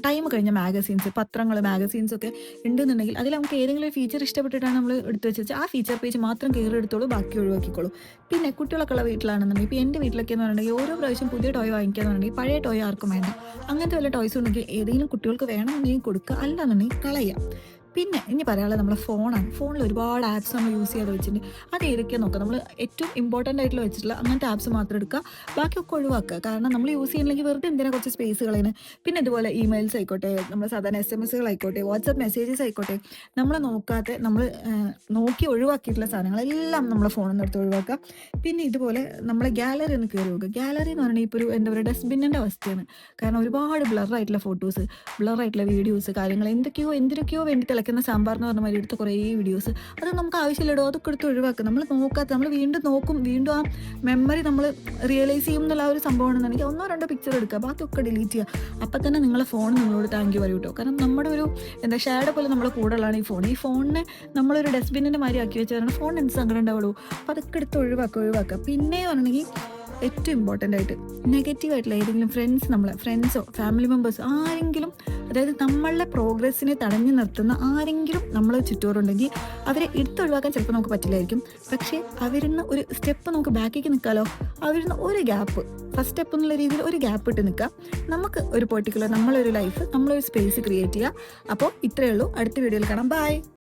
Time കഴിഞ്ഞ magazines, പത്രങ്ങൾ, മാഗസീൻസൊക്കെ ഉണ്ടെന്നുണ്ടെങ്കിൽ അതിൽ നമുക്ക് ഏതെങ്കിലും ഒരു ഫീച്ചർ ഇഷ്ടപ്പെട്ടിട്ടാണ് നമ്മൾ എടുത്ത് വെച്ചാൽ ആ ഫീച്ചർ പേജ് മാത്രം കയറി എടുത്തോളൂ, ബാക്കി ഒഴിവാക്കിക്കോളൂ. പിന്നെ കുട്ടികളൊക്കെ ഉള്ള വീട്ടിലാണെന്നുണ്ടെങ്കിൽ ഇപ്പോൾ എൻ്റെ വീട്ടിലൊക്കെ എന്ന് പറഞ്ഞിട്ടുണ്ടെങ്കിൽ ഓരോ പ്രാവശ്യം പുതിയ ടോയ് വാങ്ങിക്കാന്നുണ്ടെങ്കിൽ പഴയ ടോയ് ആർക്കും വേണ്ട. അങ്ങനത്തെ വല്ല ടോയ്സ് ഉണ്ടെങ്കിൽ ഏതെങ്കിലും കുട്ടികൾക്ക് വേണമെന്നുണ്ടെങ്കിൽ കൊടുക്കുക, അല്ലാന്നുണ്ടെങ്കിൽ കളയുക. പിന്നെ ഇനി പറയാനുള്ളത് നമ്മളെ ഫോണാണ്. ഫോണിൽ ഒരുപാട് ആപ്സ് നമ്മൾ യൂസ് ചെയ്യാതെ വെച്ചിട്ടുണ്ട്. അത് ഏതൊക്കെയാണ് നോക്കുക. നമ്മൾ ഏറ്റവും ഇമ്പോർട്ടൻ്റ് ആയിട്ടുള്ള വെച്ചിട്ടുള്ള അങ്ങനത്തെ ആപ്സ് മാത്രം എടുക്കുക, ബാക്കിയൊക്കെ ഒഴിവാക്കുക. കാരണം നമ്മൾ യൂസ് ചെയ്യുന്നില്ലെങ്കിൽ വെറുതെ എന്തിനാ കുറച്ച് സ്പേസ് കളയുന്നത്. പിന്നെ ഇതുപോലെ ഇമെയിൽസ് ആയിക്കോട്ടെ, നമ്മൾ സാധാരണ SMS ആയിക്കോട്ടെ, വാട്സപ്പ് മെസ്സേജസ് ആയിക്കോട്ടെ, നമ്മൾ നോക്കാത്ത നമ്മൾ നോക്കി ഒഴിവാക്കിയിട്ടുള്ള സാധനങ്ങളെല്ലാം നമ്മളെ ഫോണിൽ നിന്ന് എടുത്ത് ഒഴിവാക്കുക. പിന്നെ ഇതുപോലെ നമ്മളെ ഗാലറി ഒന്ന് കയറി നോക്കുക. ഗാലറി എന്ന് പറഞ്ഞാൽ ഇപ്പോൾ ഒരു എന്താ പറയുക ഡസ്റ്റ്ബിന്നിൻ്റെ അവസ്ഥയാണ്. കാരണം ഒരുപാട് ബ്ലറായിട്ടുള്ള ഫോട്ടോസ്, ബ്ലറായിട്ടുള്ള വീഡിയോസ്, കാര്യങ്ങൾ എന്തിനൊക്കെയോ വേണ്ടി തിളക്കുന്ന സാമ്പാർ എന്ന് പറഞ്ഞ മാതിരി എടുത്ത കുറേ വീഡിയോസ്, അത് നമുക്ക് ആവശ്യമില്ലടോ, അതൊക്കെ എടുത്ത് ഒഴിവാക്കുക. നമ്മൾ നോക്കാത്ത, നമ്മൾ വീണ്ടും നോക്കും, വീണ്ടും ആ മെമ്മറി നമ്മൾ റിയലൈസ് ചെയ്യും എന്നുള്ള ആ ഒരു സംഭവമാണെന്നുണ്ടെങ്കിൽ ഒന്നോ രണ്ടോ പിക്ചർ എടുക്കുക, ബാക്കിയൊക്കെ ഡിലീറ്റ് ചെയ്യുക. അപ്പം തന്നെ നിങ്ങളെ ഫോൺ നിങ്ങളോട് താങ്ക് യു പറയും കേട്ടോ. കാരണം നമ്മുടെ ഒരു എന്താ ഷാഡോ പോലെ നമ്മുടെ കൂടെയുള്ളതാണ് ഈ ഫോണിനെ നമ്മളൊരു ഡസ്റ്റ്ബിന്നിൻ്റെ മാതിരി ആക്കി വെച്ചാൽ ഫോൺ എന്ത് സങ്കടം ഉണ്ടാവുള്ളൂ. അപ്പോൾ അതൊക്കെ എടുത്ത് ഒഴിവാക്കുക. പിന്നെ പറഞ്ഞിട്ടുണ്ടെങ്കിൽ ഏറ്റവും ഇമ്പോർട്ടൻ്റ് ആയിട്ട് നെഗറ്റീവായിട്ടുള്ള ഏതെങ്കിലും ഫ്രണ്ട്സോ ഫാമിലി മെമ്പേഴ്സോ ആരെങ്കിലും, അതായത് നമ്മളുടെ പ്രോഗ്രസ്സിനെ തടഞ്ഞു നിർത്തുന്ന ആരെങ്കിലും നമ്മളെ ചുറ്റോറുണ്ടെങ്കിൽ അവരെ എടുത്തൊഴിവാക്കാൻ ചിലപ്പോൾ നമുക്ക് പറ്റില്ലായിരിക്കും. പക്ഷേ അവരിന്ന് ഒരു സ്റ്റെപ്പ് നമുക്ക് ബാക്കിലേക്ക് നിൽക്കാമല്ലോ. അവരിന്ന് ഒരു ഗ്യാപ്പ്, ഫസ്റ്റ് സ്റ്റെപ്പ് എന്നുള്ള രീതിയിൽ ഒരു ഗ്യാപ്പ് ഇട്ട് നിൽക്കുക. നമുക്ക് ഒരു പെർട്ടിക്കുലർ നമ്മളൊരു ലൈഫ്, നമ്മളൊരു സ്പേസ് ക്രിയേറ്റ് ചെയ്യുക. അപ്പോൾ ഇത്രയേ ഉള്ളൂ. അടുത്ത വീഡിയോയിൽ കാണാം. ബൈ.